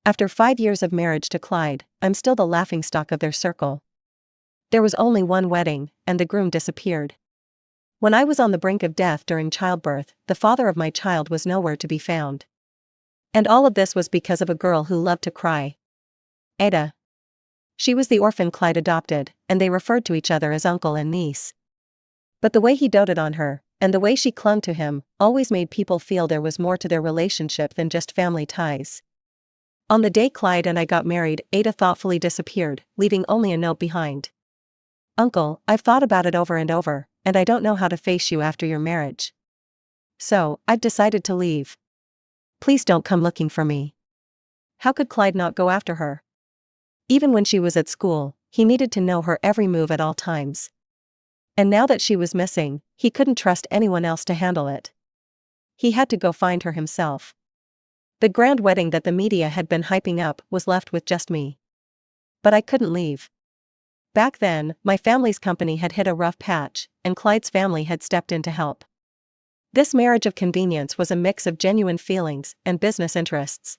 After 5 years of marriage to Clyde, I'm still the laughingstock of their circle. There was only one wedding, and the groom disappeared. When I was on the brink of death during childbirth, the father of my child was nowhere to be found. And all of this was because of a girl who loved to cry. Ada. She was the orphan Clyde adopted, and they referred to each other as uncle and niece. But the way he doted on her, and the way she clung to him, always made people feel there was more to their relationship than just family ties. On the day Clyde and I got married, Ada thoughtfully disappeared, leaving only a note behind. Uncle, I've thought about it over and over, and I don't know how to face you after your marriage. So, I've decided to leave. Please don't come looking for me. How could Clyde not go after her? Even when she was at school, he needed to know her every move at all times. And now that she was missing, he couldn't trust anyone else to handle it. He had to go find her himself. The grand wedding that the media had been hyping up was left with just me. But I couldn't leave. Back then, my family's company had hit a rough patch, and Clyde's family had stepped in to help. This marriage of convenience was a mix of genuine feelings and business interests.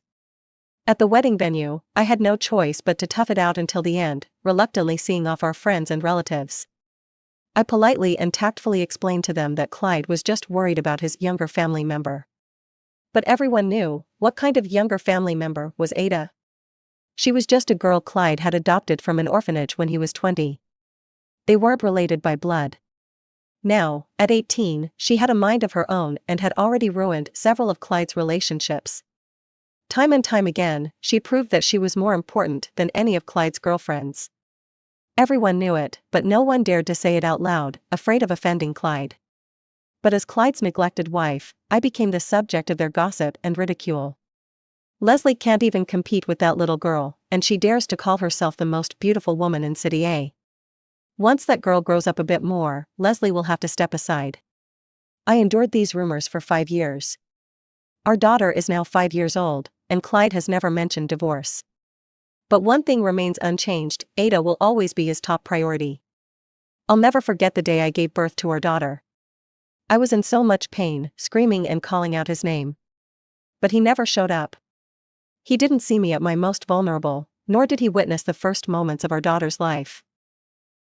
At the wedding venue, I had no choice but to tough it out until the end, reluctantly seeing off our friends and relatives. I politely and tactfully explained to them that Clyde was just worried about his younger family member. But everyone knew, what kind of younger family member was Ada? She was just a girl Clyde had adopted from an orphanage when he was 20. They weren't related by blood. Now, at 18, she had a mind of her own and had already ruined several of Clyde's relationships. Time and time again, she proved that she was more important than any of Clyde's girlfriends. Everyone knew it, but no one dared to say it out loud, afraid of offending Clyde. But as Clyde's neglected wife, I became the subject of their gossip and ridicule. Leslie can't even compete with that little girl, and she dares to call herself the most beautiful woman in City A. Once that girl grows up a bit more, Leslie will have to step aside. I endured these rumors for 5 years. Our daughter is now 5 years old, and Clyde has never mentioned divorce. But one thing remains unchanged: Ada will always be his top priority. I'll never forget the day I gave birth to our daughter. I was in so much pain, screaming and calling out his name. But he never showed up. He didn't see me at my most vulnerable, nor did he witness the first moments of our daughter's life.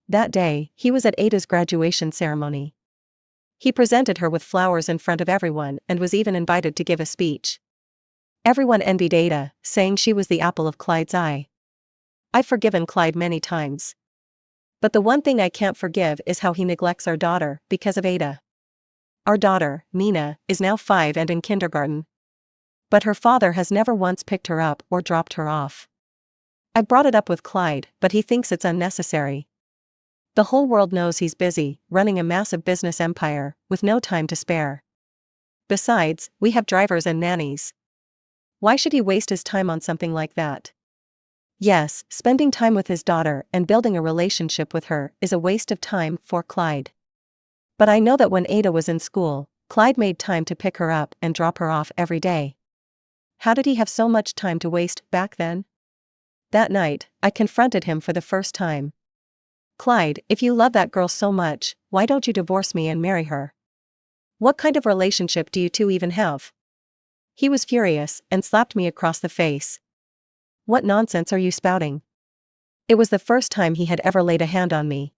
That day, he was at Ada's graduation ceremony. He presented her with flowers in front of everyone and was even invited to give a speech. Everyone envied Ada, saying she was the apple of Clyde's eye. I've forgiven Clyde many times. But the one thing I can't forgive is how he neglects our daughter because of Ada. Our daughter, Nina, is now 5 and in kindergarten. But her father has never once picked her up or dropped her off. I brought it up with Clyde, but he thinks it's unnecessary. The whole world knows he's busy, running a massive business empire, with no time to spare. Besides, we have drivers and nannies. Why should he waste his time on something like that? Yes, spending time with his daughter and building a relationship with her is a waste of time for Clyde. But I know that when Ada was in school, Clyde made time to pick her up and drop her off every day. How did he have so much time to waste back then? That night, I confronted him for the first time. Clyde, if you love that girl so much, why don't you divorce me and marry her? What kind of relationship do you two even have? He was furious and slapped me across the face. What nonsense are you spouting? It was the first time he had ever laid a hand on me.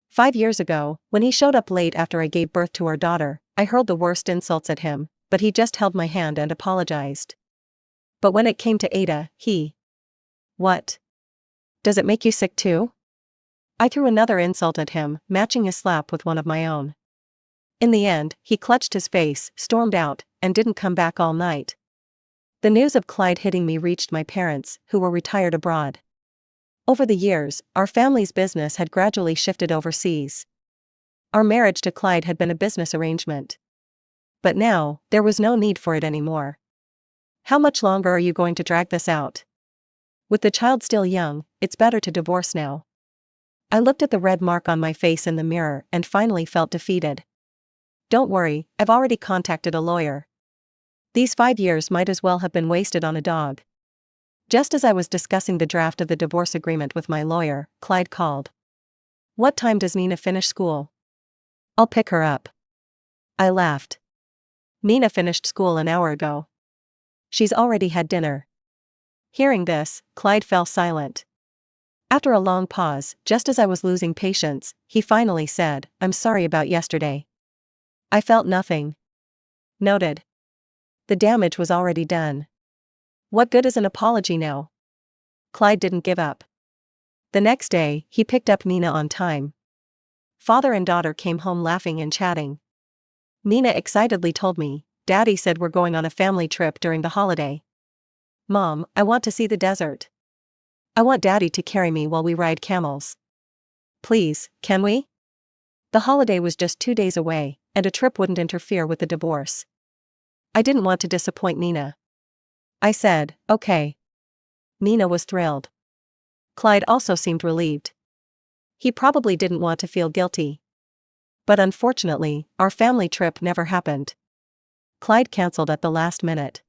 5 years ago, when he showed up late after I gave birth to our daughter, I hurled the worst insults at him, but he just held my hand and apologized. But when it came to Ada, What? Does it make you sick too? I threw another insult at him, matching his slap with one of my own. In the end, he clutched his face, stormed out, and didn't come back all night. The news of Clyde hitting me reached my parents, who were retired abroad. Over the years, our family's business had gradually shifted overseas. Our marriage to Clyde had been a business arrangement. But now, there was no need for it anymore. How much longer are you going to drag this out? With the child still young, it's better to divorce now. I looked at the red mark on my face in the mirror and finally felt defeated. Don't worry, I've already contacted a lawyer. These 5 years might as well have been wasted on a dog. Just as I was discussing the draft of the divorce agreement with my lawyer, Clyde called. What time does Nina finish school? I'll pick her up. I laughed. Nina finished school an hour ago. She's already had dinner. Hearing this, Clyde fell silent. After a long pause, just as I was losing patience, he finally said, "I'm sorry about yesterday. I felt nothing." Noted. The damage was already done. What good is an apology now? Clyde didn't give up. The next day, he picked up Nina on time. Father and daughter came home laughing and chatting. Nina excitedly told me, "Daddy said we're going on a family trip during the holiday. Mom, I want to see the desert. I want Daddy to carry me while we ride camels. Please, can we?" The holiday was just 2 days away, and a trip wouldn't interfere with the divorce. I didn't want to disappoint Nina. I said, "Okay." Nina was thrilled. Clyde also seemed relieved. He probably didn't want to feel guilty. But unfortunately, our family trip never happened. Clyde cancelled at the last minute.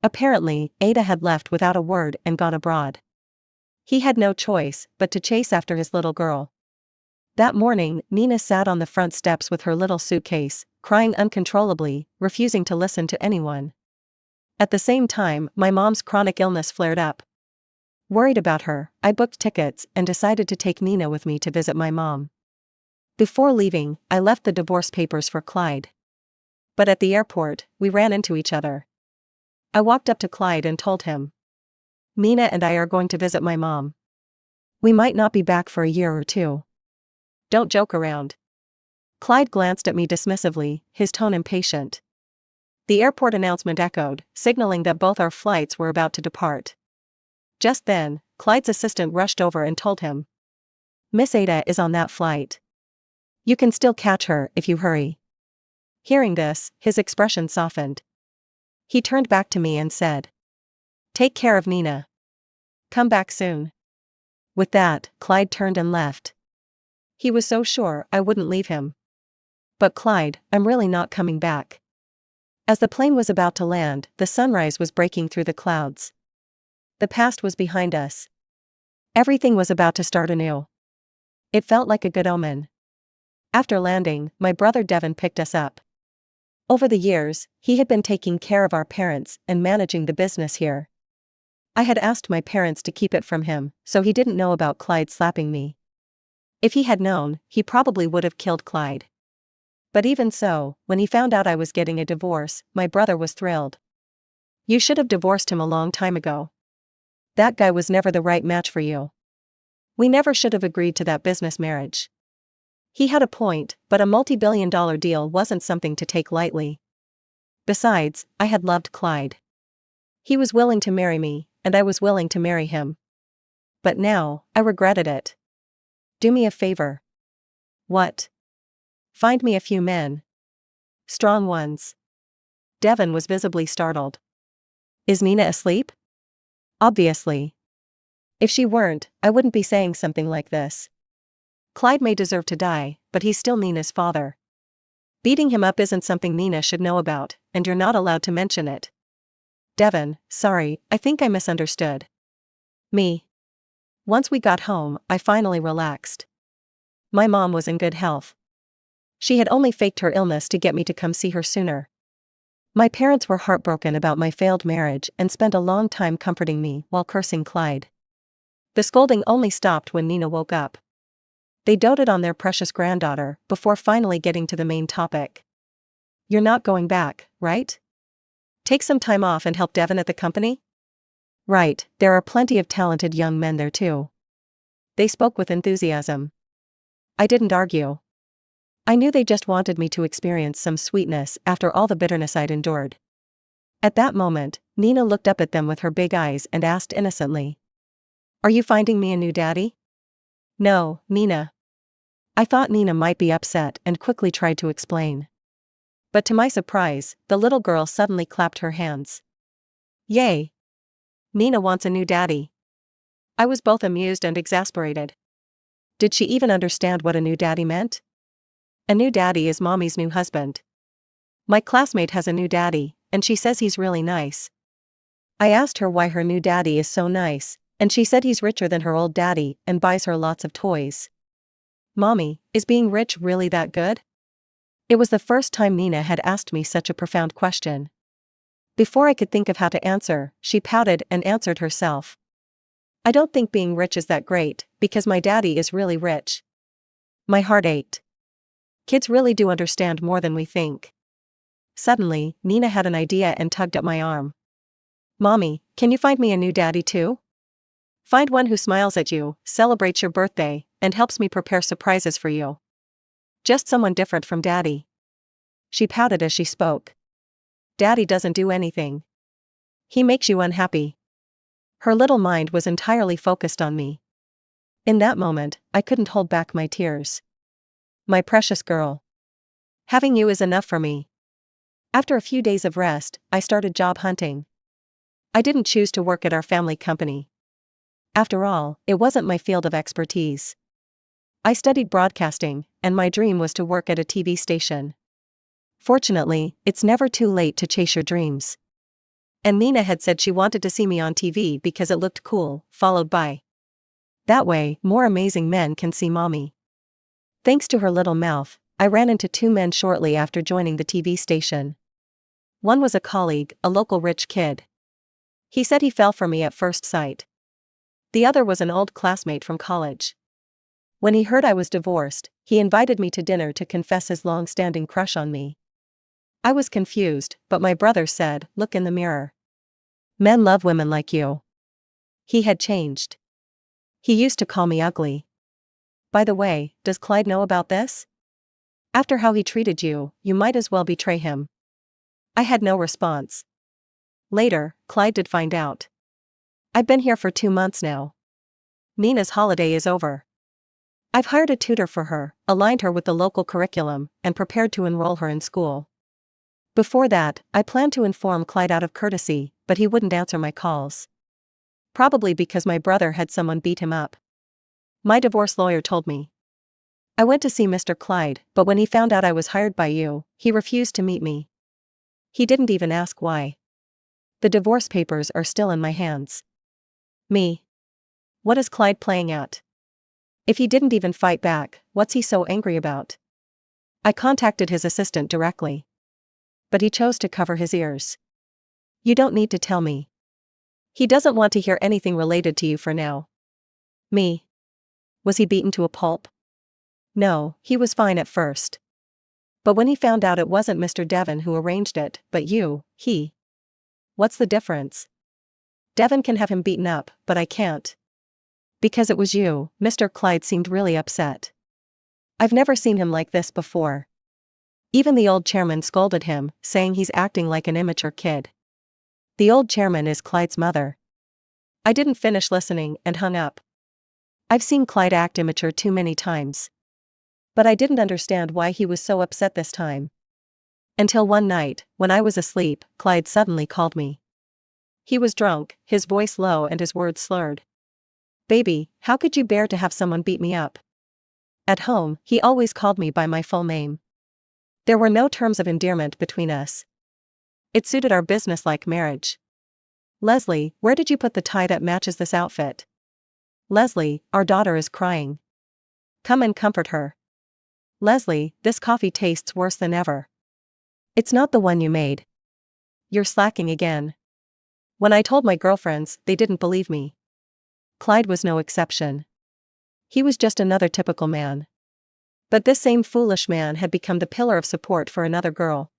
Apparently, Ada had left without a word and gone abroad. He had no choice but to chase after his little girl. That morning, Nina sat on the front steps with her little suitcase, crying uncontrollably, refusing to listen to anyone. At the same time, my mom's chronic illness flared up. Worried about her, I booked tickets and decided to take Nina with me to visit my mom. Before leaving, I left the divorce papers for Clyde. But at the airport, we ran into each other. I walked up to Clyde and told him, "Nina and I are going to visit my mom. We might not be back for a year or two. Don't joke around." Clyde glanced at me dismissively, his tone impatient. The airport announcement echoed, signaling that both our flights were about to depart. Just then, Clyde's assistant rushed over and told him, "Miss Ada is on that flight. You can still catch her if you hurry." Hearing this, his expression softened. He turned back to me and said, "Take care of Nina. Come back soon." With that, Clyde turned and left. He was so sure I wouldn't leave him. But Clyde, I'm really not coming back. As the plane was about to land, the sunrise was breaking through the clouds. The past was behind us. Everything was about to start anew. It felt like a good omen. After landing, my brother Devin picked us up. Over the years, he had been taking care of our parents and managing the business here. I had asked my parents to keep it from him, so he didn't know about Clyde slapping me. If he had known, he probably would have killed Clyde. But even so, when he found out I was getting a divorce, my brother was thrilled. "You should have divorced him a long time ago. That guy was never the right match for you. We never should have agreed to that business marriage." He had a point, but a multi-billion-dollar deal wasn't something to take lightly. Besides, I had loved Clyde. He was willing to marry me, and I was willing to marry him. But now, I regretted it. "Do me a favor." "What?" "Find me a few men. Strong ones." Devin was visibly startled. "Is Nina asleep?" "Obviously. If she weren't, I wouldn't be saying something like this. Clyde may deserve to die, but he's still Nina's father. Beating him up isn't something Nina should know about, and you're not allowed to mention it." "Devin, sorry, I think I misunderstood." "Me." Once we got home, I finally relaxed. My mom was in good health. She had only faked her illness to get me to come see her sooner. My parents were heartbroken about my failed marriage and spent a long time comforting me while cursing Clyde. The scolding only stopped when Nina woke up. They doted on their precious granddaughter before finally getting to the main topic. "You're not going back, right? Take some time off and help Devin at the company?" "Right, there are plenty of talented young men there too." They spoke with enthusiasm. I didn't argue. I knew they just wanted me to experience some sweetness after all the bitterness I'd endured. At that moment, Nina looked up at them with her big eyes and asked innocently, "Are you finding me a new daddy?" "No, Nina." I thought Nina might be upset and quickly tried to explain. But to my surprise, the little girl suddenly clapped her hands. "Yay! Nina wants a new daddy." I was both amused and exasperated. Did she even understand what a new daddy meant? A new daddy is mommy's new husband. My classmate has a new daddy, and she says he's really nice. I asked her why her new daddy is so nice, and she said he's richer than her old daddy and buys her lots of toys. Mommy, is being rich really that good? It was the first time Nina had asked me such a profound question. Before I could think of how to answer, she pouted and answered herself. I don't think being rich is that great, because my daddy is really rich. My heart ached. Kids really do understand more than we think. Suddenly, Nina had an idea and tugged at my arm. Mommy, can you find me a new daddy too? Find one who smiles at you, celebrates your birthday, and helps me prepare surprises for you. Just someone different from Daddy. She pouted as she spoke. Daddy doesn't do anything. He makes you unhappy. Her little mind was entirely focused on me. In that moment, I couldn't hold back my tears. My precious girl. Having you is enough for me. After a few days of rest, I started job hunting. I didn't choose to work at our family company. After all, it wasn't my field of expertise. I studied broadcasting, and my dream was to work at a TV station. Fortunately, it's never too late to chase your dreams. And Nina had said she wanted to see me on TV because it looked cool, followed by, that way, more amazing men can see Mommy. Thanks to her little mouth, I ran into two men shortly after joining the TV station. One was a colleague, a local rich kid. He said he fell for me at first sight. The other was an old classmate from college. When he heard I was divorced, he invited me to dinner to confess his long-standing crush on me. I was confused, but my brother said, "Look in the mirror. Men love women like you." He had changed. He used to call me ugly. By the way, does Clyde know about this? After how he treated you, you might as well betray him. I had no response. Later, Clyde did find out. I've been here for 2 months now. Nina's holiday is over. I've hired a tutor for her, aligned her with the local curriculum, and prepared to enroll her in school. Before that, I planned to inform Clyde out of courtesy, but he wouldn't answer my calls. Probably because my brother had someone beat him up. My divorce lawyer told me. I went to see Mr. Clyde, but when he found out I was hired by you, he refused to meet me. He didn't even ask why. The divorce papers are still in my hands. Me. What is Clyde playing at? If he didn't even fight back, what's he so angry about? I contacted his assistant directly. But he chose to cover his ears. You don't need to tell me. He doesn't want to hear anything related to you for now. Me. Was he beaten to a pulp? No, he was fine at first. But when he found out it wasn't Mr. Devon who arranged it, but you, he. What's the difference? Devon can have him beaten up, but I can't. Because it was you. Mr. Clyde seemed really upset. I've never seen him like this before. Even the old chairman scolded him, saying he's acting like an immature kid. The old chairman is Clyde's mother. I didn't finish listening and hung up. I've seen Clyde act immature too many times. But I didn't understand why he was so upset this time. Until one night, when I was asleep, Clyde suddenly called me. He was drunk, his voice low and his words slurred. Baby, how could you bear to have someone beat me up? At home, he always called me by my full name. There were no terms of endearment between us. It suited our business-like marriage. Leslie, where did you put the tie that matches this outfit? Leslie, our daughter is crying. Come and comfort her. Leslie, this coffee tastes worse than ever. It's not the one you made. You're slacking again. When I told my girlfriends, they didn't believe me. Clyde was no exception. He was just another typical man. But this same foolish man had become the pillar of support for another girl.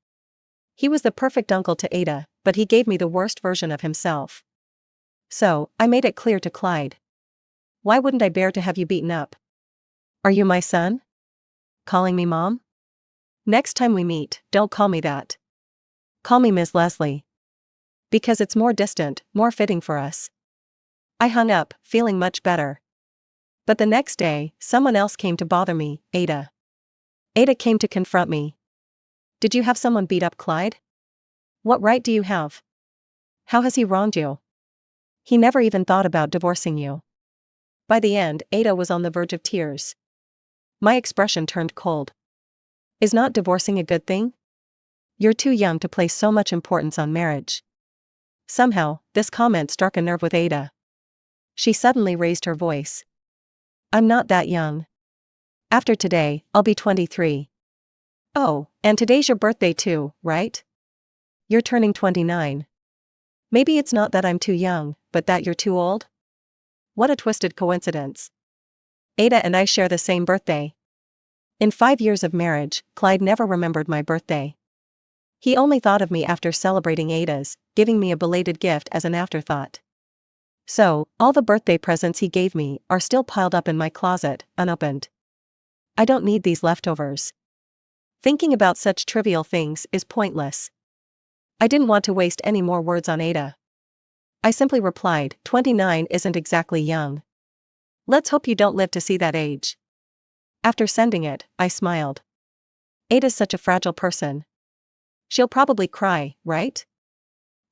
He was the perfect uncle to Ada, but he gave me the worst version of himself. So, I made it clear to Clyde. Why wouldn't I bear to have you beaten up? Are you my son? Calling me Mom? Next time we meet, don't call me that. Call me Ms. Leslie. Because it's more distant, more fitting for us. I hung up, feeling much better. But the next day, someone else came to bother me, Ada. Ada came to confront me. Did you have someone beat up Clyde? What right do you have? How has he wronged you? He never even thought about divorcing you. By the end, Ada was on the verge of tears. My expression turned cold. Is not divorcing a good thing? You're too young to place so much importance on marriage. Somehow, this comment struck a nerve with Ada. She suddenly raised her voice. I'm not that young. After today, I'll be 23. Oh, and today's your birthday too, right? You're turning 29. Maybe it's not that I'm too young, but that you're too old? What a twisted coincidence. Ada and I share the same birthday. In 5 years of marriage, Clyde never remembered my birthday. He only thought of me after celebrating Ada's, giving me a belated gift as an afterthought. So, all the birthday presents he gave me are still piled up in my closet, unopened. I don't need these leftovers. Thinking about such trivial things is pointless. I didn't want to waste any more words on Ada. I simply replied, 29 isn't exactly young. Let's hope you don't live to see that age. After sending it, I smiled. Ada's such a fragile person. She'll probably cry, right?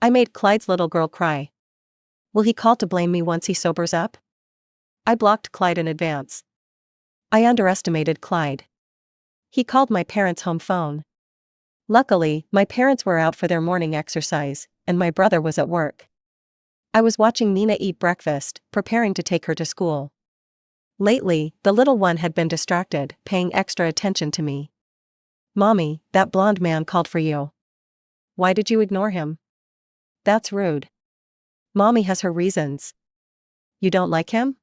I made Clyde's little girl cry. Will he call to blame me once he sobers up? I blocked Clyde in advance. I underestimated Clyde. He called my parents' home phone. Luckily, my parents were out for their morning exercise, and my brother was at work. I was watching Nina eat breakfast, preparing to take her to school. Lately, the little one had been distracted, paying extra attention to me. Mommy, that blonde man called for you. Why did you ignore him? That's rude. Mommy has her reasons. You don't like him?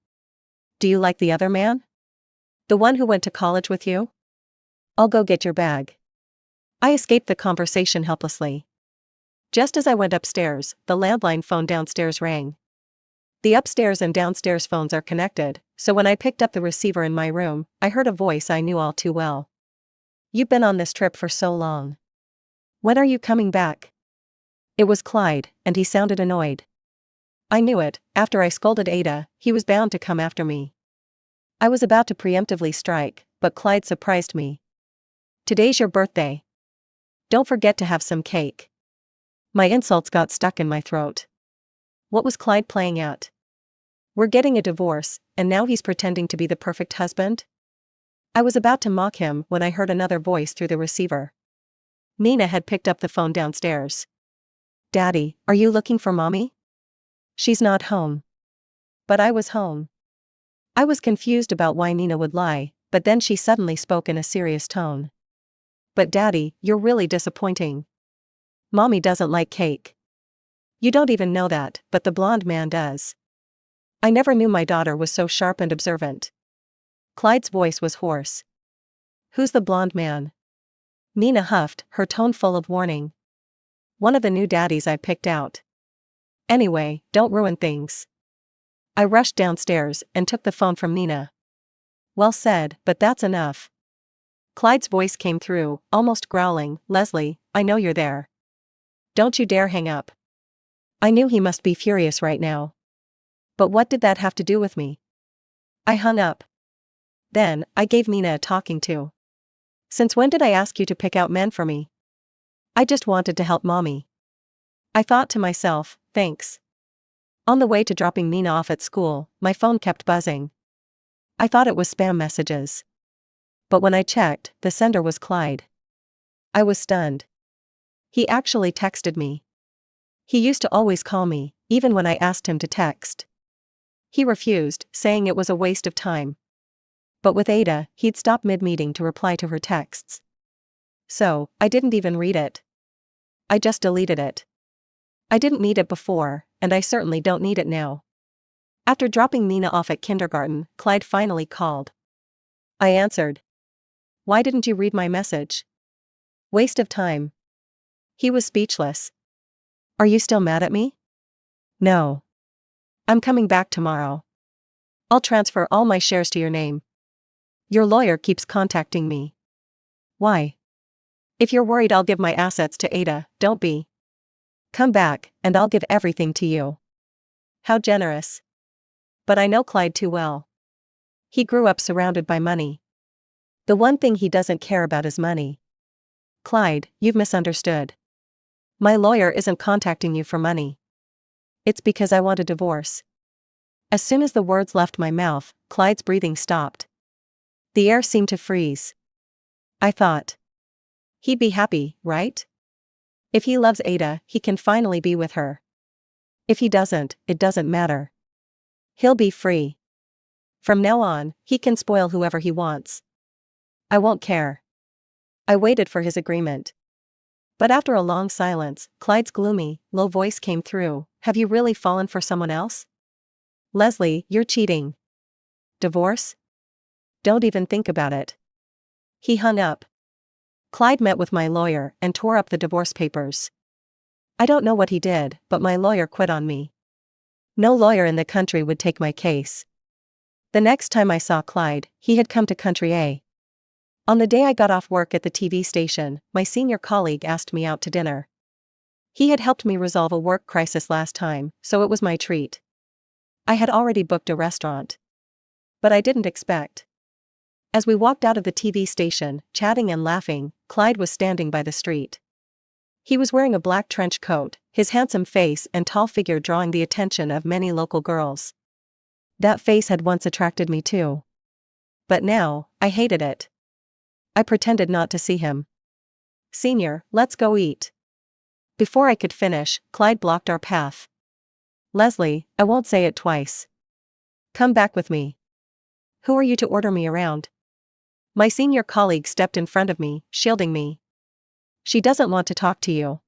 Do you like the other man? The one who went to college with you? I'll go get your bag. I escaped the conversation helplessly. Just as I went upstairs, the landline phone downstairs rang. The upstairs and downstairs phones are connected, so when I picked up the receiver in my room, I heard a voice I knew all too well. You've been on this trip for so long. When are you coming back? It was Clyde, and he sounded annoyed. I knew it. After I scolded Ada, he was bound to come after me. I was about to preemptively strike, but Clyde surprised me. Today's your birthday. Don't forget to have some cake. My insults got stuck in my throat. What was Clyde playing at? We're getting a divorce, and now he's pretending to be the perfect husband? I was about to mock him when I heard another voice through the receiver. Nina had picked up the phone downstairs. Daddy, are you looking for Mommy? She's not home. But I was home. I was confused about why Nina would lie, but then she suddenly spoke in a serious tone. But Daddy, you're really disappointing. Mommy doesn't like cake. You don't even know that, but the blonde man does. I never knew my daughter was so sharp and observant. Clyde's voice was hoarse. Who's the blonde man? Nina huffed, her tone full of warning. One of the new daddies I picked out. Anyway, don't ruin things. I rushed downstairs and took the phone from Nina. Well said, but that's enough. Clyde's voice came through, almost growling, Leslie, I know you're there. Don't you dare hang up. I knew he must be furious right now. But what did that have to do with me? I hung up. Then, I gave Nina a talking to. Since when did I ask you to pick out men for me? I just wanted to help Mommy. I thought to myself, thanks. On the way to dropping Nina off at school, my phone kept buzzing. I thought it was spam messages. But when I checked, the sender was Clyde. I was stunned. He actually texted me. He used to always call me, even when I asked him to text. He refused, saying it was a waste of time. But with Ada, he'd stop mid-meeting to reply to her texts. So, I didn't even read it. I just deleted it. I didn't need it before, and I certainly don't need it now. After dropping Nina off at kindergarten, Clyde finally called. I answered. Why didn't you read my message? Waste of time. He was speechless. Are you still mad at me? No. I'm coming back tomorrow. I'll transfer all my shares to your name. Your lawyer keeps contacting me. Why? If you're worried I'll give my assets to Ada, don't be. Come back, and I'll give everything to you. How generous. But I know Clyde too well. He grew up surrounded by money. The one thing he doesn't care about is money. Clyde, you've misunderstood. My lawyer isn't contacting you for money. It's because I want a divorce. As soon as the words left my mouth, Clyde's breathing stopped. The air seemed to freeze. I thought. He'd be happy, right? If he loves Ada, he can finally be with her. If he doesn't, it doesn't matter. He'll be free. From now on, he can spoil whoever he wants. I won't care. I waited for his agreement. But after a long silence, Clyde's gloomy, low voice came through. Have you really fallen for someone else? Leslie, you're cheating. Divorce? Don't even think about it. He hung up. Clyde met with my lawyer and tore up the divorce papers. I don't know what he did, but my lawyer quit on me. No lawyer in the country would take my case. The next time I saw Clyde, he had come to Country A. On the day I got off work at the TV station, my senior colleague asked me out to dinner. He had helped me resolve a work crisis last time, so it was my treat. I had already booked a restaurant. But I didn't expect. As we walked out of the TV station, chatting and laughing, Clyde was standing by the street. He was wearing a black trench coat, his handsome face and tall figure drawing the attention of many local girls. That face had once attracted me too. But now, I hated it. I pretended not to see him. Senior, let's go eat. Before I could finish, Clyde blocked our path. Leslie, I won't say it twice. Come back with me. Who are you to order me around? My senior colleague stepped in front of me, shielding me. She doesn't want to talk to you.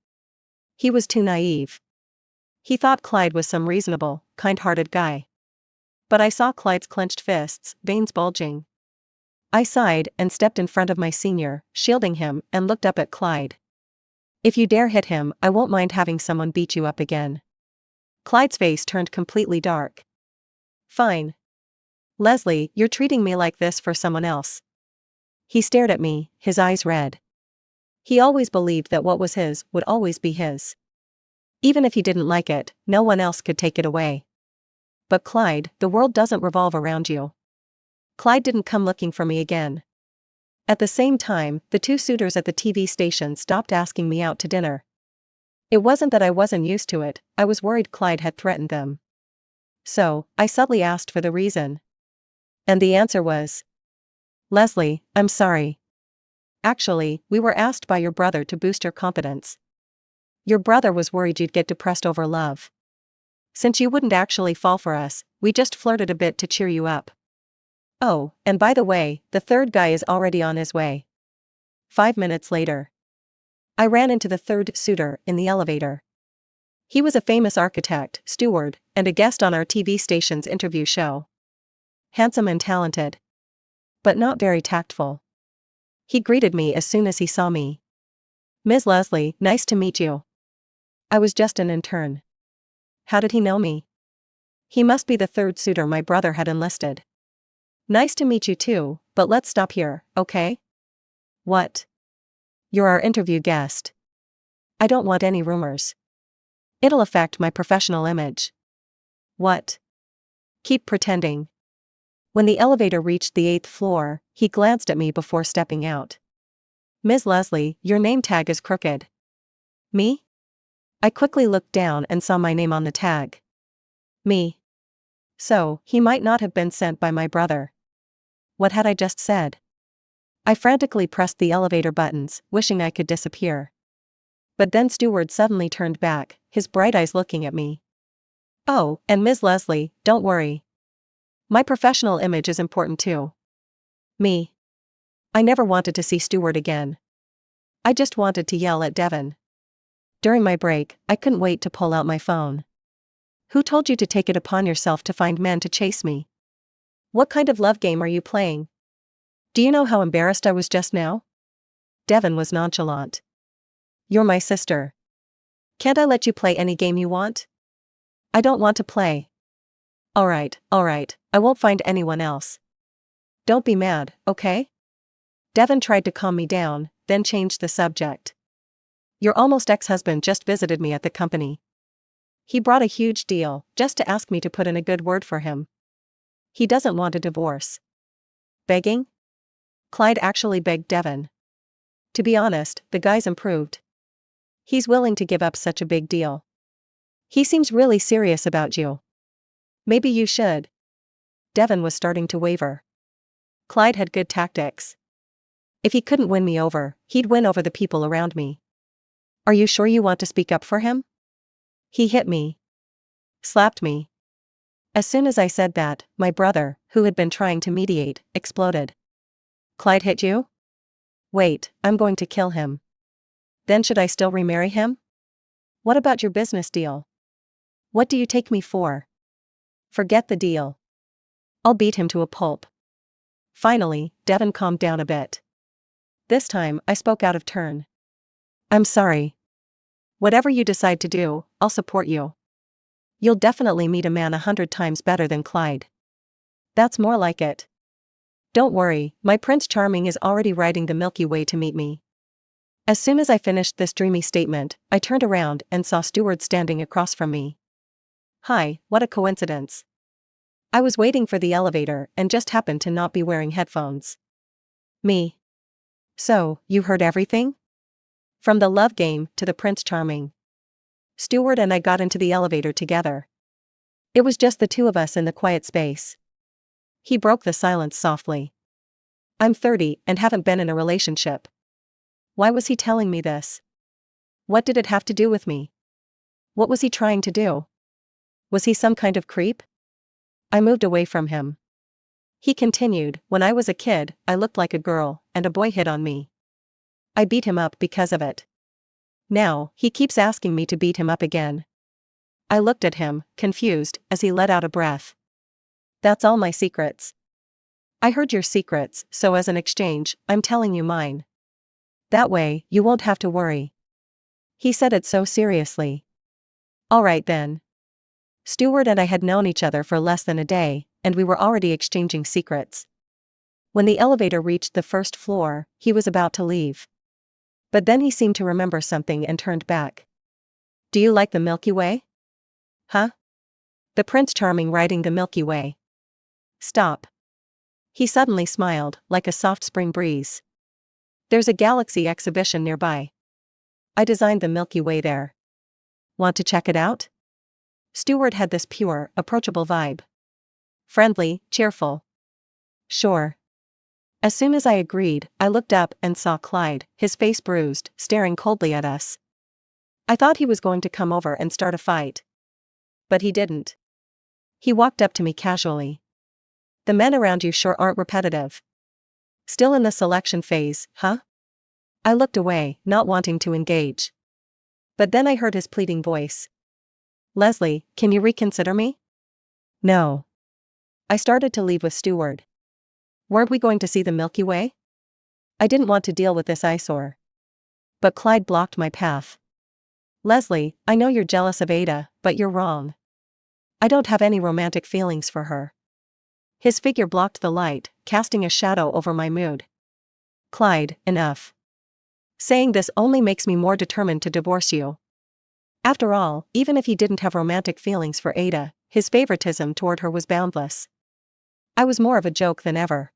He was too naive. He thought Clyde was some reasonable, kind-hearted guy. But I saw Clyde's clenched fists, veins bulging. I sighed and stepped in front of my senior, shielding him, and looked up at Clyde. If you dare hit him, I won't mind having someone beat you up again. Clyde's face turned completely dark. Fine. Leslie, you're treating me like this for someone else. He stared at me, his eyes red. He always believed that what was his would always be his. Even if he didn't like it, no one else could take it away. But Clyde, the world doesn't revolve around you. Clyde didn't come looking for me again. At the same time, the two suitors at the TV station stopped asking me out to dinner. It wasn't that I wasn't used to it, I was worried Clyde had threatened them. So, I subtly asked for the reason. And the answer was, Leslie, I'm sorry. Actually, we were asked by your brother to boost your confidence. Your brother was worried you'd get depressed over love. Since you wouldn't actually fall for us, we just flirted a bit to cheer you up. Oh, and by the way, the third guy is already on his way. 5 minutes later. I ran into the third suitor in the elevator. He was a famous architect, steward, and a guest on our TV station's interview show. Handsome and talented. But not very tactful. He greeted me as soon as he saw me. Ms. Leslie, nice to meet you. I was just an intern. How did he know me? He must be the third suitor my brother had enlisted. Nice to meet you too, but let's stop here, okay? What? You're our interview guest. I don't want any rumors. It'll affect my professional image. What? Keep pretending. When the elevator reached the 8th floor, he glanced at me before stepping out. Ms. Leslie, your name tag is crooked. Me? I quickly looked down and saw my name on the tag. Me. So, he might not have been sent by my brother. What had I just said? I frantically pressed the elevator buttons, wishing I could disappear. But then Stewart suddenly turned back, his bright eyes looking at me. Oh, and Ms. Leslie, don't worry. My professional image is important too. Me. I never wanted to see Stewart again. I just wanted to yell at Devon. During my break, I couldn't wait to pull out my phone. Who told you to take it upon yourself to find men to chase me? What kind of love game are you playing? Do you know how embarrassed I was just now? Devon was nonchalant. You're my sister. Can't I let you play any game you want? I don't want to play. Alright, I won't find anyone else. Don't be mad, okay? Devon tried to calm me down, then changed the subject. Your almost ex-husband just visited me at the company. He brought a huge deal, just to ask me to put in a good word for him. He doesn't want a divorce. Begging? Clyde actually begged Devon. To be honest, the guy's improved. He's willing to give up such a big deal. He seems really serious about you. Maybe you should. Devon was starting to waver. Clyde had good tactics. If he couldn't win me over, he'd win over the people around me. Are you sure you want to speak up for him? He hit me. Slapped me. As soon as I said that, my brother, who had been trying to mediate, exploded. Clyde hit you? Wait, I'm going to kill him. Then should I still remarry him? What about your business deal? What do you take me for? Forget the deal. I'll beat him to a pulp. Finally, Devon calmed down a bit. This time, I spoke out of turn. I'm sorry. Whatever you decide to do, I'll support you. You'll definitely meet a man 100 times better than Clyde. That's more like it. Don't worry, my Prince Charming is already riding the Milky Way to meet me. As soon as I finished this dreamy statement, I turned around and saw Stuart standing across from me. Hi, what a coincidence. I was waiting for the elevator and just happened to not be wearing headphones. Me. So, you heard everything? From the love game to the Prince Charming. Stuart and I got into the elevator together. It was just the two of us in the quiet space. He broke the silence softly. I'm 30 and haven't been in a relationship. Why was he telling me this? What did it have to do with me? What was he trying to do? Was he some kind of creep? I moved away from him. He continued, when I was a kid, I looked like a girl, and a boy hit on me. I beat him up because of it. Now, he keeps asking me to beat him up again. I looked at him, confused, as he let out a breath. That's all my secrets. I heard your secrets, so as an exchange, I'm telling you mine. That way, you won't have to worry. He said it so seriously. All right then. Stuart and I had known each other for less than a day, and we were already exchanging secrets. When the elevator reached the first floor, he was about to leave. But then he seemed to remember something and turned back. Do you like the Milky Way? Huh? The Prince Charming riding the Milky Way. Stop. He suddenly smiled, like a soft spring breeze. There's a galaxy exhibition nearby. I designed the Milky Way there. Want to check it out? Stuart had this pure, approachable vibe. Friendly, cheerful. Sure. As soon as I agreed, I looked up and saw Clyde, his face bruised, staring coldly at us. I thought he was going to come over and start a fight. But he didn't. He walked up to me casually. The men around you sure aren't repetitive. Still in the selection phase, huh? I looked away, not wanting to engage. But then I heard his pleading voice. Leslie, can you reconsider me? No. I started to leave with Stuart. Weren't we going to see the Milky Way? I didn't want to deal with this eyesore. But Clyde blocked my path. Leslie, I know you're jealous of Ada, but you're wrong. I don't have any romantic feelings for her. His figure blocked the light, casting a shadow over my mood. Clyde, enough. Saying this only makes me more determined to divorce you. After all, even if he didn't have romantic feelings for Ada, his favoritism toward her was boundless. I was more of a joke than ever.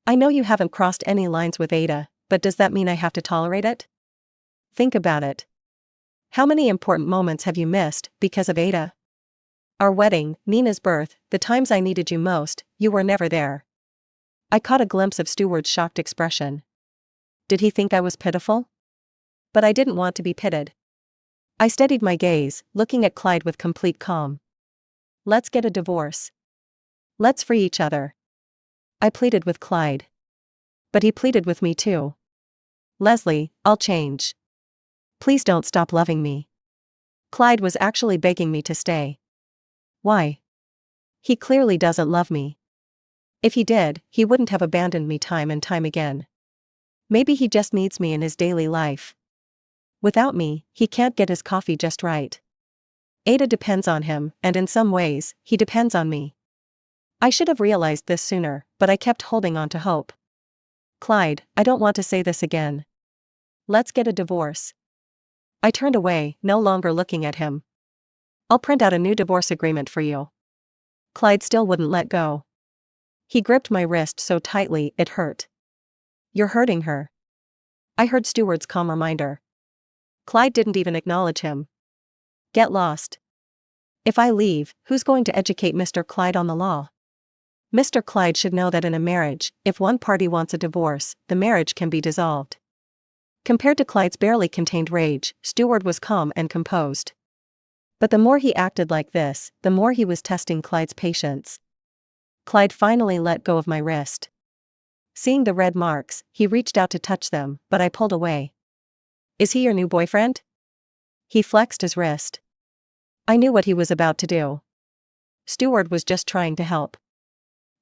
I know you haven't crossed any lines with Ada, but does that mean I have to tolerate it? Think about it. How many important moments have you missed because of Ada? Our wedding, Nina's birth, the times I needed you most, you were never there. I caught a glimpse of Stuart's shocked expression. Did he think I was pitiful? But I didn't want to be pitied. I steadied my gaze, looking at Clyde with complete calm. Let's get a divorce. Let's free each other. I pleaded with Clyde. But he pleaded with me too. Leslie, I'll change. Please don't stop loving me. Clyde was actually begging me to stay. Why? He clearly doesn't love me. If he did, he wouldn't have abandoned me time and time again. Maybe he just needs me in his daily life. Without me, he can't get his coffee just right. Ada depends on him, and in some ways, he depends on me. I should have realized this sooner, but I kept holding on to hope. Clyde, I don't want to say this again. Let's get a divorce. I turned away, no longer looking at him. I'll print out a new divorce agreement for you. Clyde still wouldn't let go. He gripped my wrist so tightly it hurt. You're hurting her. I heard Stuart's calm reminder. Clyde didn't even acknowledge him. Get lost. If I leave, who's going to educate Mr. Clyde on the law? Mr. Clyde should know that in a marriage, if one party wants a divorce, the marriage can be dissolved. Compared to Clyde's barely contained rage, Stuart was calm and composed. But the more he acted like this, the more he was testing Clyde's patience. Clyde finally let go of my wrist. Seeing the red marks, he reached out to touch them, but I pulled away. Is he your new boyfriend? He flexed his wrist. I knew what he was about to do. Stewart was just trying to help.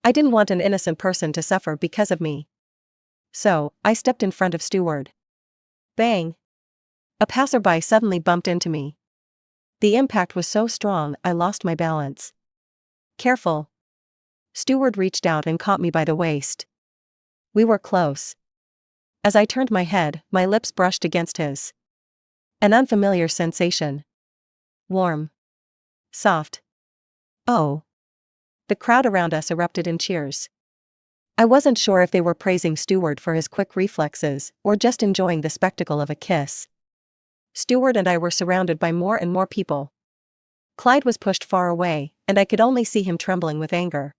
I didn't want an innocent person to suffer because of me. So, I stepped in front of Stewart. Bang! A passerby suddenly bumped into me. The impact was so strong I lost my balance. Careful! Stewart reached out and caught me by the waist. We were close. As I turned my head, my lips brushed against his. An unfamiliar sensation. Warm. Soft. Oh. The crowd around us erupted in cheers. I wasn't sure if they were praising Stewart for his quick reflexes or just enjoying the spectacle of a kiss. Stewart and I were surrounded by more and more people. Clyde was pushed far away, and I could only see him trembling with anger.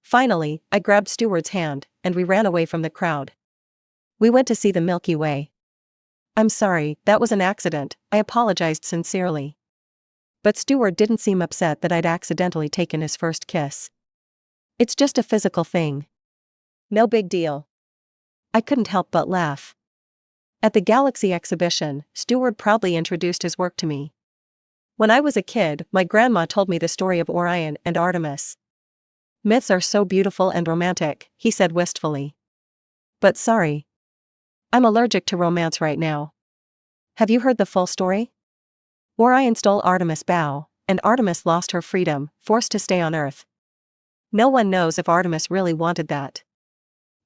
Finally, I grabbed Stewart's hand, and we ran away from the crowd. We went to see the Milky Way. I'm sorry, that was an accident, I apologized sincerely. But Stewart didn't seem upset that I'd accidentally taken his first kiss. It's just a physical thing. No big deal. I couldn't help but laugh. At the Galaxy exhibition, Stewart proudly introduced his work to me. When I was a kid, my grandma told me the story of Orion and Artemis. Myths are so beautiful and romantic, he said wistfully. But sorry. I'm allergic to romance right now. Have you heard the full story? Orion stole Artemis' bow, and Artemis lost her freedom, forced to stay on Earth. No one knows if Artemis really wanted that.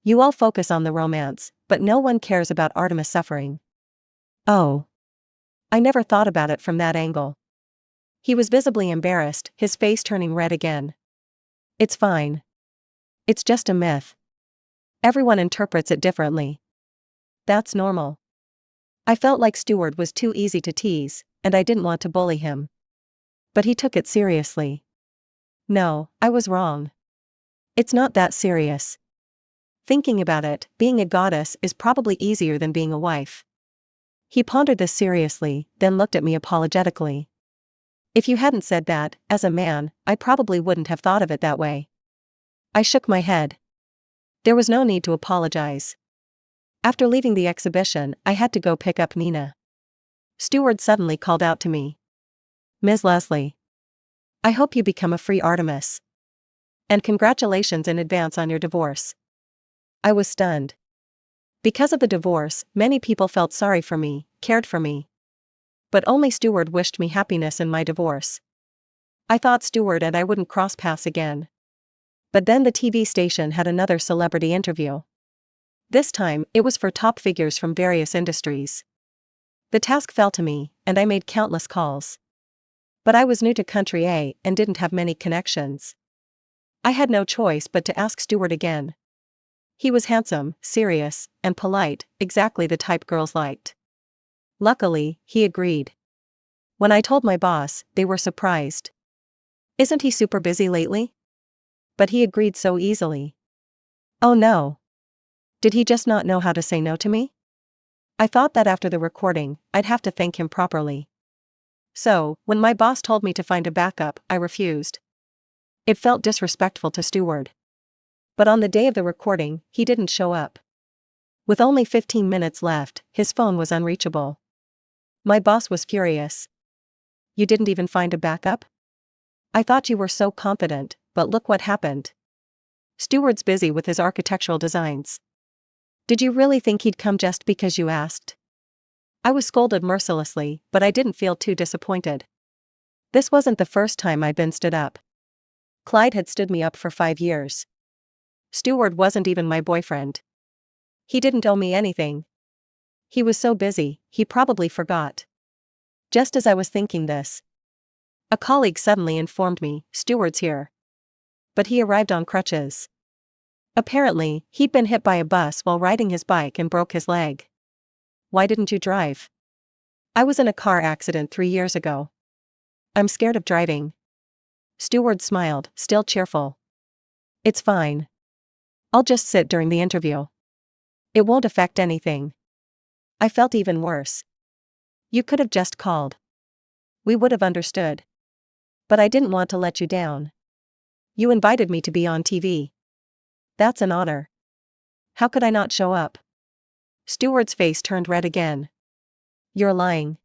You all focus on the romance, but no one cares about Artemis suffering. Oh. I never thought about it from that angle. He was visibly embarrassed, his face turning red again. It's fine. It's just a myth. Everyone interprets it differently. That's normal. I felt like Stewart was too easy to tease, and I didn't want to bully him. But he took it seriously. No, I was wrong. It's not that serious. Thinking about it, being a goddess is probably easier than being a wife. He pondered this seriously, then looked at me apologetically. If you hadn't said that, as a man, I probably wouldn't have thought of it that way. I shook my head. There was no need to apologize. After leaving the exhibition, I had to go pick up Nina. Stewart suddenly called out to me. Ms. Leslie. I hope you become a free Artemis. And congratulations in advance on your divorce. I was stunned. Because of the divorce, many people felt sorry for me, cared for me. But only Stewart wished me happiness in my divorce. I thought Stewart and I wouldn't cross paths again. But then the TV station had another celebrity interview. This time, it was for top figures from various industries. The task fell to me, and I made countless calls. But I was new to Country A and didn't have many connections. I had no choice but to ask Stewart again. He was handsome, serious, and polite, exactly the type girls liked. Luckily, he agreed. When I told my boss, they were surprised. Isn't he super busy lately? But he agreed so easily. Oh no. Did he just not know how to say no to me? I thought that after the recording, I'd have to thank him properly. So, when my boss told me to find a backup, I refused. It felt disrespectful to Stewart. But on the day of the recording, he didn't show up. With only 15 minutes left, his phone was unreachable. My boss was furious. You didn't even find a backup? I thought you were so confident, but look what happened. Stewart's busy with his architectural designs. Did you really think he'd come just because you asked? I was scolded mercilessly, but I didn't feel too disappointed. This wasn't the first time I'd been stood up. Clyde had stood me up for 5 years. Stewart wasn't even my boyfriend. He didn't owe me anything. He was so busy, he probably forgot. Just as I was thinking this, a colleague suddenly informed me, Stewart's here. But he arrived on crutches. Apparently, he'd been hit by a bus while riding his bike and broke his leg. Why didn't you drive? I was in a car accident 3 years ago. I'm scared of driving. Stewart smiled, still cheerful. It's fine. I'll just sit during the interview. It won't affect anything. I felt even worse. You could have just called. We would have understood. But I didn't want to let you down. You invited me to be on TV. That's an honor. How could I not show up? Stewart's face turned red again. You're lying.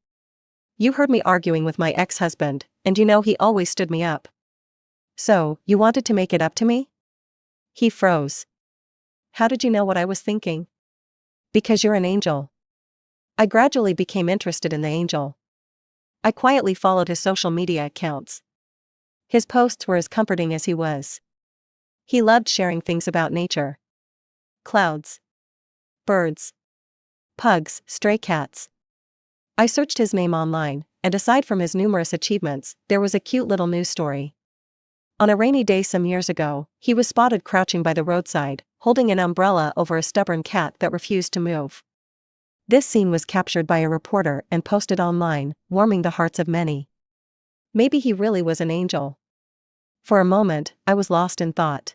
You heard me arguing with my ex-husband, and you know he always stood me up. So, you wanted to make it up to me? He froze. How did you know what I was thinking? Because you're an angel. I gradually became interested in the angel. I quietly followed his social media accounts. His posts were as comforting as he was. He loved sharing things about nature. Clouds. Birds. Pugs, stray cats. I searched his name online, and aside from his numerous achievements, there was a cute little news story. On a rainy day some years ago, he was spotted crouching by the roadside, holding an umbrella over a stubborn cat that refused to move. This scene was captured by a reporter and posted online, warming the hearts of many. Maybe he really was an angel. For a moment, I was lost in thought.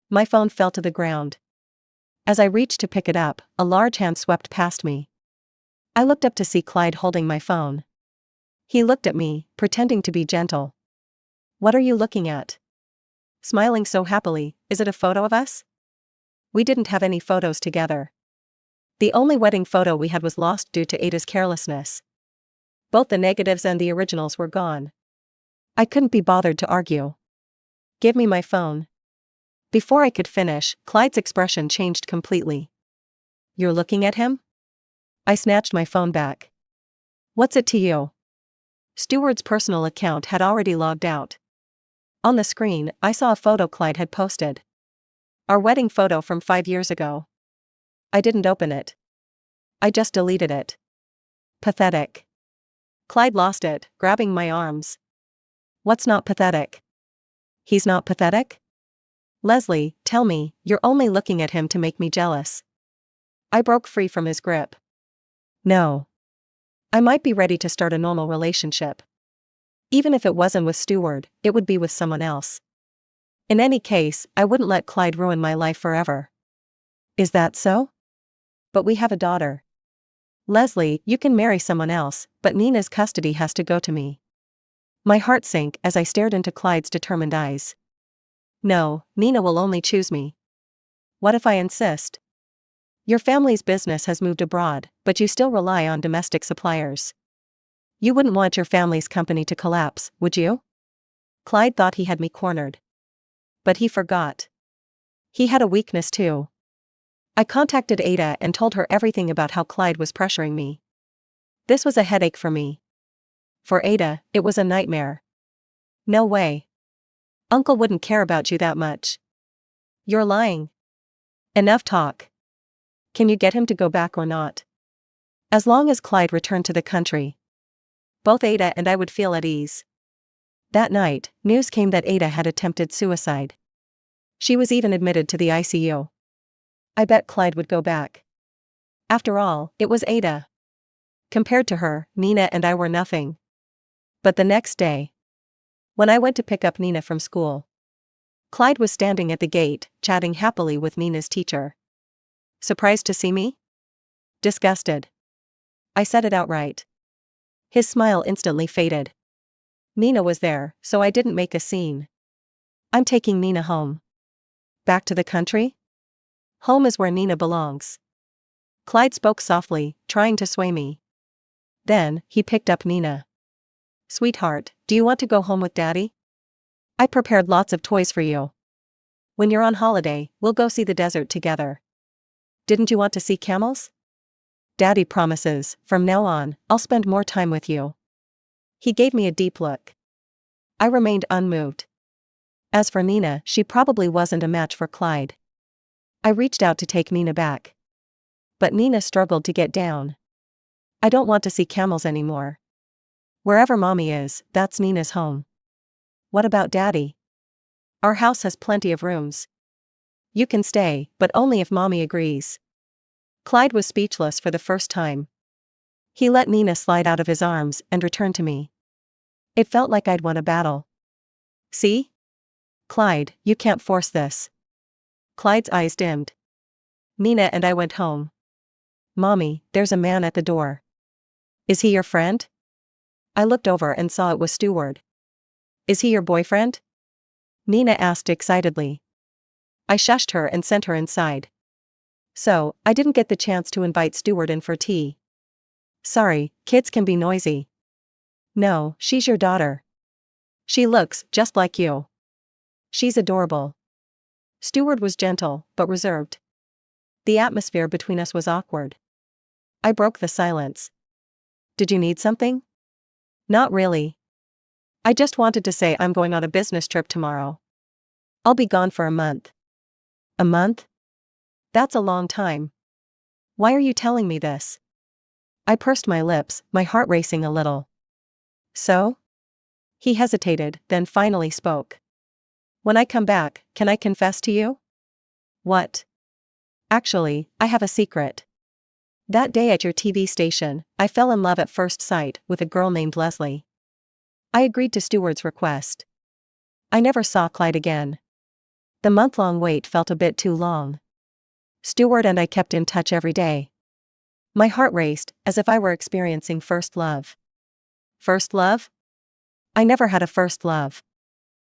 My phone fell to the ground. As I reached to pick it up, a large hand swept past me. I looked up to see Clyde holding my phone. He looked at me, pretending to be gentle. What are you looking at? Smiling so happily, is it a photo of us? We didn't have any photos together. The only wedding photo we had was lost due to Ada's carelessness. Both the negatives and the originals were gone. I couldn't be bothered to argue. Give me my phone. Before I could finish, Clyde's expression changed completely. You're looking at him? I snatched my phone back. What's it to you? Steward's personal account had already logged out. On the screen, I saw a photo Clyde had posted. Our wedding photo from 5 years ago. I didn't open it. I just deleted it. Pathetic. Clyde lost it, grabbing my arms. What's not pathetic? He's not pathetic? Leslie, tell me, you're only looking at him to make me jealous. I broke free from his grip. No. I might be ready to start a normal relationship. Even if it wasn't with Stewart, it would be with someone else. In any case, I wouldn't let Clyde ruin my life forever. Is that so? But we have a daughter. Leslie, you can marry someone else, but Nina's custody has to go to me. My heart sank as I stared into Clyde's determined eyes. No, Nina will only choose me. What if I insist? Your family's business has moved abroad, but you still rely on domestic suppliers. You wouldn't want your family's company to collapse, would you? Clyde thought he had me cornered. But he forgot. He had a weakness too. I contacted Ada and told her everything about how Clyde was pressuring me. This was a headache for me. For Ada, it was a nightmare. No way. Uncle wouldn't care about you that much. You're lying. Enough talk. Can you get him to go back or not? As long as Clyde returned to the country, both Ada and I would feel at ease. That night, news came that Ada had attempted suicide. She was even admitted to the ICU. I bet Clyde would go back. After all, it was Ada. Compared to her, Nina and I were nothing. But the next day, when I went to pick up Nina from school, Clyde was standing at the gate, chatting happily with Nina's teacher. Surprised to see me? Disgusted. I said it outright. His smile instantly faded. Nina was there, so I didn't make a scene. I'm taking Nina home. Back to the country? Home is where Nina belongs. Clyde spoke softly, trying to sway me. Then, he picked up Nina. Sweetheart, do you want to go home with Daddy? I prepared lots of toys for you. When you're on holiday, we'll go see the desert together. Didn't you want to see camels? Daddy promises, from now on, I'll spend more time with you. He gave me a deep look. I remained unmoved. As for Nina, she probably wasn't a match for Clyde. I reached out to take Nina back. But Nina struggled to get down. I don't want to see camels anymore. Wherever Mommy is, that's Nina's home. What about Daddy? Our house has plenty of rooms. You can stay, but only if Mommy agrees. Clyde was speechless for the first time. He let Nina slide out of his arms and returned to me. It felt like I'd won a battle. See? Clyde, you can't force this. Clyde's eyes dimmed. Nina and I went home. Mommy, there's a man at the door. Is he your friend? I looked over and saw it was Stewart. Is he your boyfriend? Nina asked excitedly. I shushed her and sent her inside. So, I didn't get the chance to invite Stewart in for tea. Sorry, kids can be noisy. No, she's your daughter. She looks just like you. She's adorable. Stewart was gentle, but reserved. The atmosphere between us was awkward. I broke the silence. Did you need something? Not really. I just wanted to say I'm going on a business trip tomorrow. I'll be gone for a month. A month? That's a long time. Why are you telling me this? I pursed my lips, my heart racing a little. So? He hesitated, then finally spoke. When I come back, can I confess to you? What? Actually, I have a secret. That day at your TV station, I fell in love at first sight with a girl named Leslie. I agreed to Stewart's request. I never saw Clyde again. The month-long wait felt a bit too long. Stewart and I kept in touch every day. My heart raced, as if I were experiencing first love. First love? I never had a first love.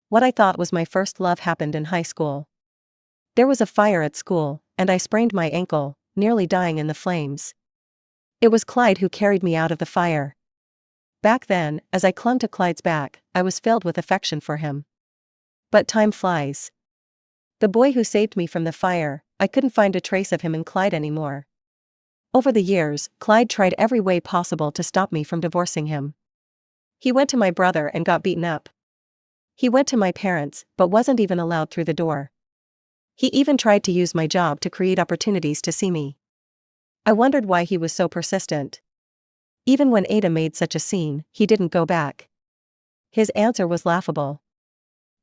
What I thought was my first love happened in high school. There was a fire at school, and I sprained my ankle, nearly dying in the flames. It was Clyde who carried me out of the fire. Back then, as I clung to Clyde's back, I was filled with affection for him. But time flies. The boy who saved me from the fire, I couldn't find a trace of him in Clyde anymore. Over the years, Clyde tried every way possible to stop me from divorcing him. He went to my brother and got beaten up. He went to my parents, but wasn't even allowed through the door. He even tried to use my job to create opportunities to see me. I wondered why he was so persistent. Even when Ada made such a scene, he didn't go back. His answer was laughable.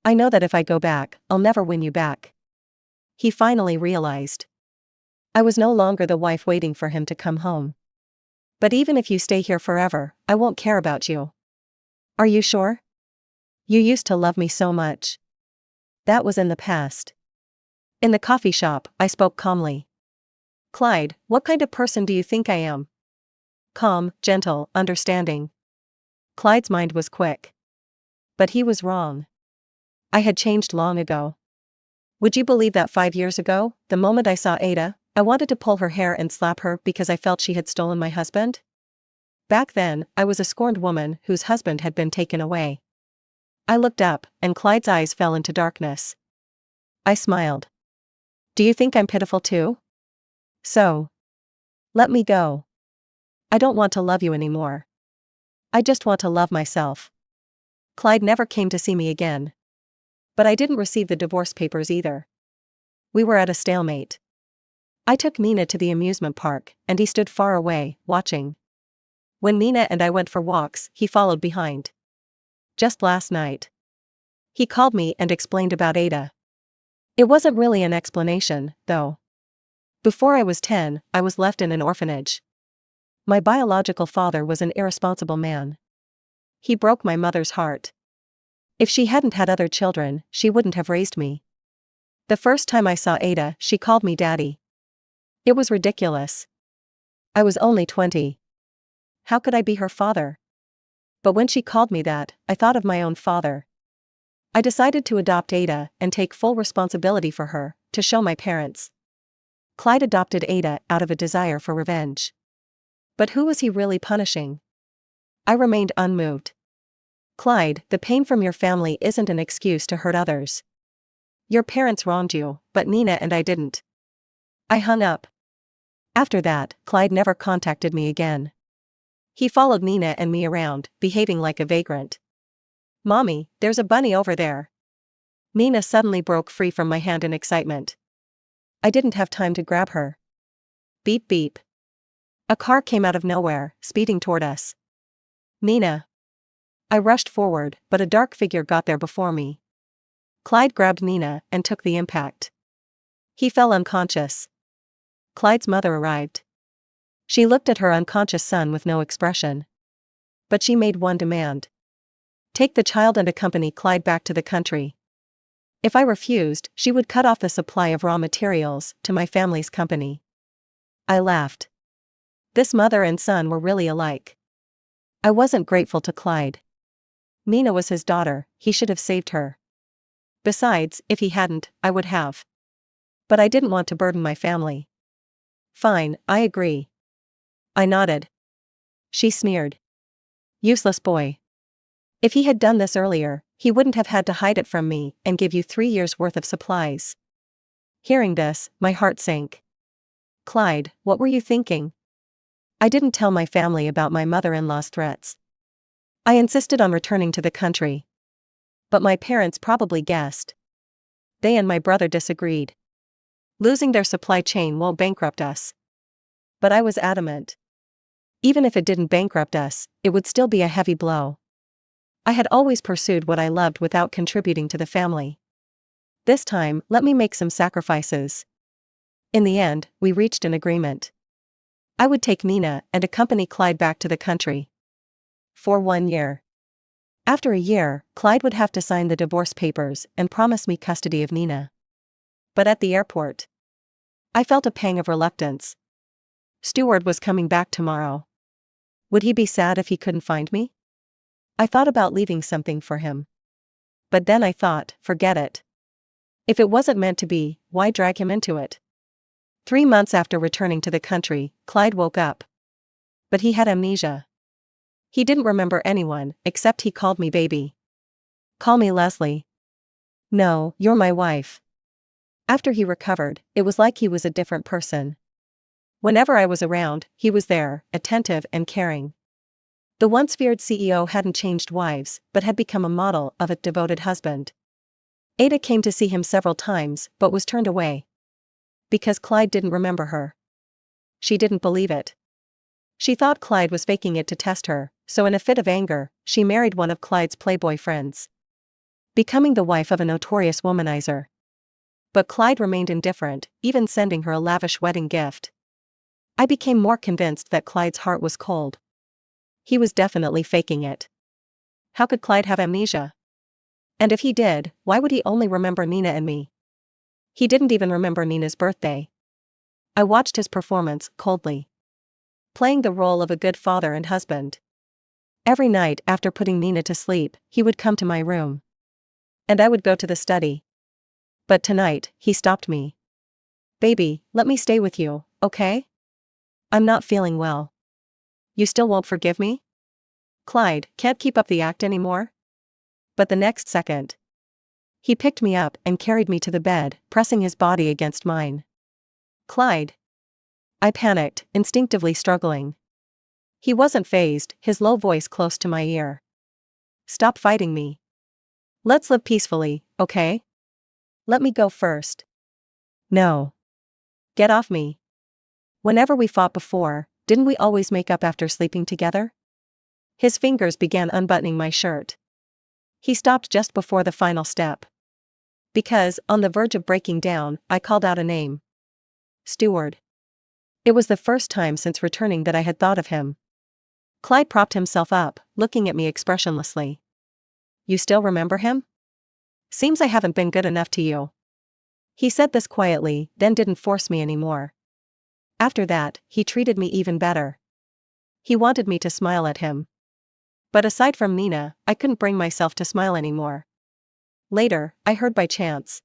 I know that if I go back, I'll never win you back. He finally realized. I was no longer the wife waiting for him to come home. But even if you stay here forever, I won't care about you. Are you sure? You used to love me so much. That was in the past. In the coffee shop, I spoke calmly. Clyde, what kind of person do you think I am? Calm, gentle, understanding. Clyde's mind was quick. But he was wrong. I had changed long ago. Would you believe that 5 years ago, the moment I saw Ada, I wanted to pull her hair and slap her because I felt she had stolen my husband? Back then, I was a scorned woman whose husband had been taken away. I looked up, and Clyde's eyes fell into darkness. I smiled. Do you think I'm pitiful too? So. Let me go. I don't want to love you anymore. I just want to love myself. Clyde never came to see me again. But I didn't receive the divorce papers either. We were at a stalemate. I took Mina to the amusement park, and he stood far away, watching. When Mina and I went for walks, he followed behind. Just last night. He called me and explained about Ada. It wasn't really an explanation, though. Before I was 10, I was left in an orphanage. My biological father was an irresponsible man. He broke my mother's heart. If she hadn't had other children, she wouldn't have raised me. The first time I saw Ada, she called me Daddy. It was ridiculous. I was only 20. How could I be her father? But when she called me that, I thought of my own father. I decided to adopt Ada and take full responsibility for her, to show my parents. Clyde adopted Ada out of a desire for revenge. But who was he really punishing? I remained unmoved. Clyde, the pain from your family isn't an excuse to hurt others. Your parents wronged you, but Nina and I didn't. I hung up. After that, Clyde never contacted me again. He followed Nina and me around, behaving like a vagrant. Mommy, there's a bunny over there. Nina suddenly broke free from my hand in excitement. I didn't have time to grab her. Beep beep. A car came out of nowhere, speeding toward us. Nina. I rushed forward, but a dark figure got there before me. Clyde grabbed Nina and took the impact. He fell unconscious. Clyde's mother arrived. She looked at her unconscious son with no expression. But she made one demand. Take the child and accompany Clyde back to the country. If I refused, she would cut off the supply of raw materials to my family's company. I laughed. This mother and son were really alike. I wasn't grateful to Clyde. Nina was his daughter, he should have saved her. Besides, if he hadn't, I would have. But I didn't want to burden my family. Fine, I agree. I nodded. she sneered. Useless boy. If he had done this earlier, he wouldn't have had to hide it from me and give you 3 years' worth of supplies. Hearing this, my heart sank. Clyde, what were you thinking? I didn't tell my family about my mother-in-law's threats. I insisted on returning to the country. But my parents probably guessed. They and my brother disagreed. Losing their supply chain won't bankrupt us. But I was adamant. Even if it didn't bankrupt us, it would still be a heavy blow. I had always pursued what I loved without contributing to the family. This time, let me make some sacrifices. In the end, we reached an agreement. I would take Nina and accompany Clyde back to the country. For 1 year. After a year, Clyde would have to sign the divorce papers and promise me custody of Nina. But at the airport, I felt a pang of reluctance. Stewart was coming back tomorrow. Would he be sad if he couldn't find me? I thought about leaving something for him. But then I thought, forget it. If it wasn't meant to be, why drag him into it? 3 months after returning to the country, Clyde woke up. But he had amnesia. He didn't remember anyone, except he called me baby. Call me Leslie. No, you're my wife. After he recovered, it was like he was a different person. Whenever I was around, he was there, attentive and caring. The once feared CEO hadn't changed wives, but had become a model of a devoted husband. Ada came to see him several times, but was turned away. Because Clyde didn't remember her. She didn't believe it. She thought Clyde was faking it to test her, so in a fit of anger, she married one of Clyde's playboy friends, becoming the wife of a notorious womanizer. But Clyde remained indifferent, even sending her a lavish wedding gift. I became more convinced that Clyde's heart was cold. He was definitely faking it. How could Clyde have amnesia? And if he did, why would he only remember Nina and me? He didn't even remember Nina's birthday. I watched his performance coldly, playing the role of a good father and husband. Every night after putting Nina to sleep, he would come to my room. And I would go to the study. But tonight, he stopped me. Baby, let me stay with you, okay? I'm not feeling well. You still won't forgive me? Clyde can't keep up the act anymore? But the next second, he picked me up and carried me to the bed, pressing his body against mine. Clyde. I panicked, instinctively struggling. He wasn't fazed, his low voice close to my ear. Stop fighting me. Let's live peacefully, okay? Let me go first. No. Get off me. Whenever we fought before, didn't we always make up after sleeping together? His fingers began unbuttoning my shirt. He stopped just before the final step. Because, on the verge of breaking down, I called out a name. Stewart. It was the first time since returning that I had thought of him. Clyde propped himself up, looking at me expressionlessly. You still remember him? Seems I haven't been good enough to you. He said this quietly, then didn't force me anymore. After that, he treated me even better. He wanted me to smile at him. But aside from Nina, I couldn't bring myself to smile anymore. Later, I heard by chance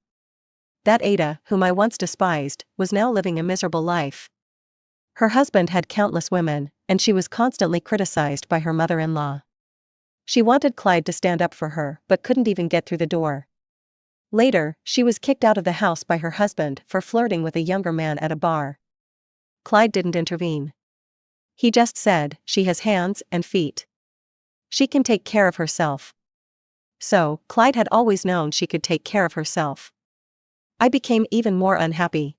that Ada, whom I once despised, was now living a miserable life. Her husband had countless women, and she was constantly criticized by her mother-in-law. She wanted Clyde to stand up for her, but couldn't even get through the door. Later, she was kicked out of the house by her husband for flirting with a younger man at a bar. Clyde didn't intervene. He just said, she has hands and feet. She can take care of herself. So, Clyde had always known she could take care of herself. I became even more unhappy.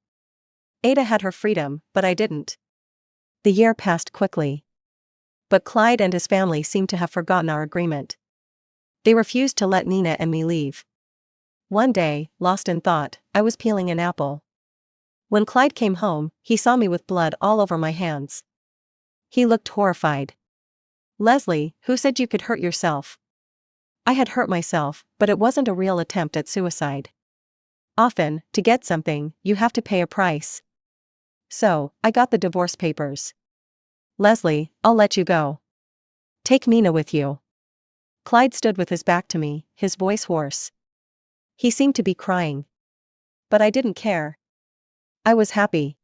Ada had her freedom, but I didn't. The year passed quickly. But Clyde and his family seemed to have forgotten our agreement. They refused to let Nina and me leave. One day, lost in thought, I was peeling an apple. When Clyde came home, he saw me with blood all over my hands. He looked horrified. Leslie, who said you could hurt yourself? I had hurt myself, but it wasn't a real attempt at suicide. Often, to get something, you have to pay a price. So, I got the divorce papers. Leslie, I'll let you go. Take Nina with you. Clyde stood with his back to me, his voice hoarse. He seemed to be crying. But I didn't care. I was happy.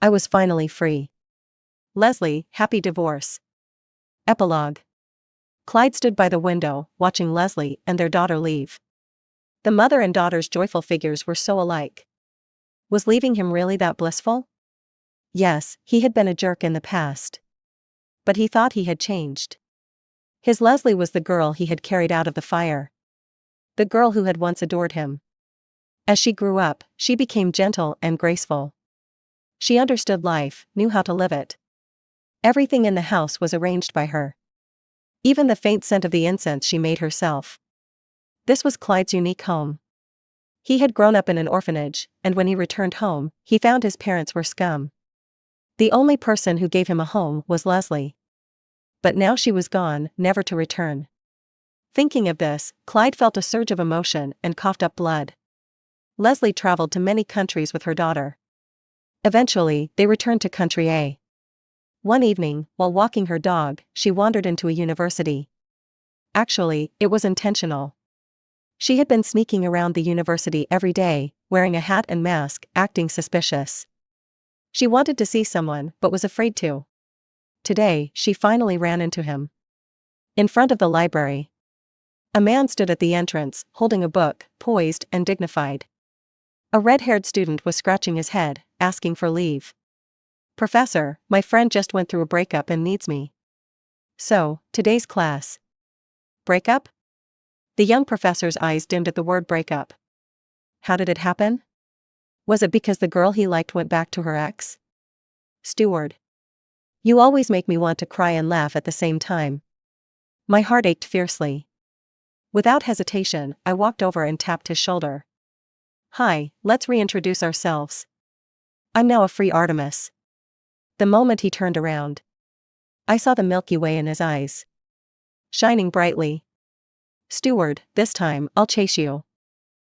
I was finally free. Leslie, happy divorce. Epilogue. Clyde stood by the window, watching Leslie and their daughter leave. The mother and daughter's joyful figures were so alike. Was leaving him really that blissful? Yes, he had been a jerk in the past. But he thought he had changed. His Leslie was the girl he had carried out of the fire. The girl who had once adored him. As she grew up, she became gentle and graceful. She understood life, knew how to live it. Everything in the house was arranged by her. Even the faint scent of the incense she made herself. This was Clyde's unique home. He had grown up in an orphanage, and when he returned home, he found his parents were scum. The only person who gave him a home was Leslie. But now she was gone, never to return. Thinking of this, Clyde felt a surge of emotion and coughed up blood. Leslie traveled to many countries with her daughter. Eventually, they returned to Country A. One evening, while walking her dog, she wandered into a university. Actually, it was intentional. She had been sneaking around the university every day, wearing a hat and mask, acting suspicious. She wanted to see someone, but was afraid to. Today, she finally ran into him. In front of the library. A man stood at the entrance, holding a book, poised and dignified. A red-haired student was scratching his head, asking for leave. "Professor, my friend just went through a breakup and needs me." "So, today's class." "Breakup?" The young professor's eyes dimmed at the word breakup. How did it happen? Was it because the girl he liked went back to her ex? Steward. You always make me want to cry and laugh at the same time. My heart ached fiercely. Without hesitation, I walked over and tapped his shoulder. "Hi, let's reintroduce ourselves. I'm now a free Artemis." The moment he turned around, I saw the Milky Way in his eyes. Shining brightly. "Steward, this time, I'll chase you."